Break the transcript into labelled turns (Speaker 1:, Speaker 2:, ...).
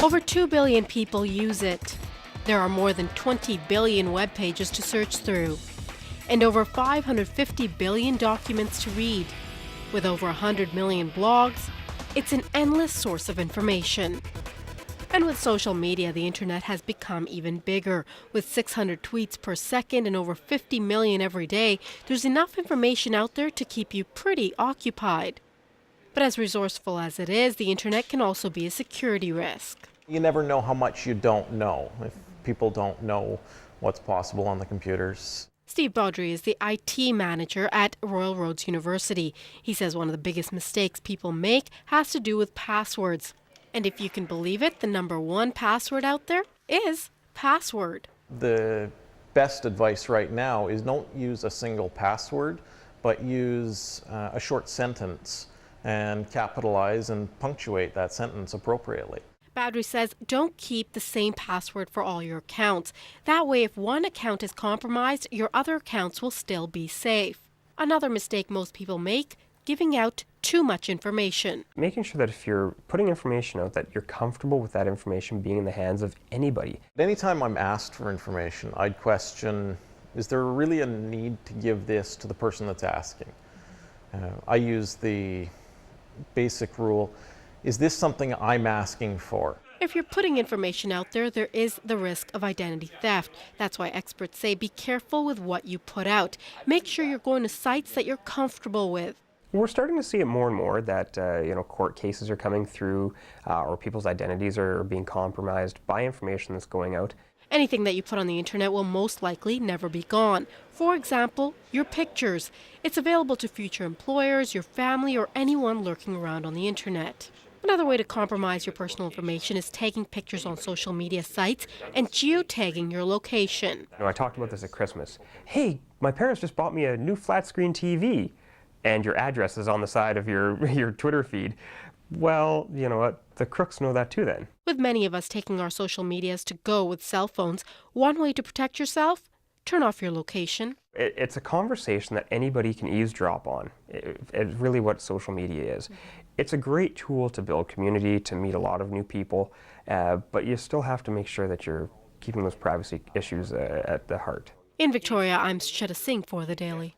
Speaker 1: Over 2 billion people use it. There are more than 20 billion web pages to search through, and over 550 billion documents to read. With over 100 million blogs, it's an endless source of information. And with social media, the internet has become even bigger. With 600 tweets per second and over 50 million every day, there's enough information out there to keep you pretty occupied. But as resourceful as it is, the internet can also be a security risk.
Speaker 2: You never know how much you don't know if people don't know what's possible on the computers.
Speaker 1: Steve Baudry is the IT manager at Royal Roads University. He says one of the biggest mistakes people make has to do with passwords. And if you can believe it, the number one password out there is password.
Speaker 2: The best advice right now is don't use a single password, but use a short sentence and capitalize and punctuate that sentence appropriately.
Speaker 1: Baudry says don't keep the same password for all your accounts. That way, if one account is compromised, your other accounts will still be safe. Another mistake most people make, giving out too much information.
Speaker 3: Making sure that if you're putting information out, that you're comfortable with that information being in the hands of anybody.
Speaker 2: Anytime I'm asked for information, I'd question, is there really a need to give this to the person that's asking? I use the basic rule, is this something I'm asking for?
Speaker 1: If you're putting information out there, there is the risk of identity theft. That's why experts say be careful with what you put out. Make sure you're going to sites that you're comfortable with.
Speaker 3: We're starting to see it more and more that court cases are coming through or people's identities are being compromised by information that's going out.
Speaker 1: Anything that you put on the internet will most likely never be gone. For example, your pictures. It's available to future employers, your family, or anyone lurking around on the internet. Another way to compromise your personal information is tagging pictures on social media sites and geotagging your location.
Speaker 3: I talked about this at Christmas. Hey, my parents just bought me a new flat screen TV, and your address is on the side of your Twitter feed. Well, you know what? The crooks know that too then.
Speaker 1: With many of us taking our social medias to go with cell phones, one way to protect yourself, turn off your location.
Speaker 3: It's a conversation that anybody can eavesdrop on. It's really what social media is. It's a great tool to build community, to meet a lot of new people, but you still have to make sure that you're keeping those privacy issues at the heart.
Speaker 1: In Victoria, I'm Shetta Singh for The Daily.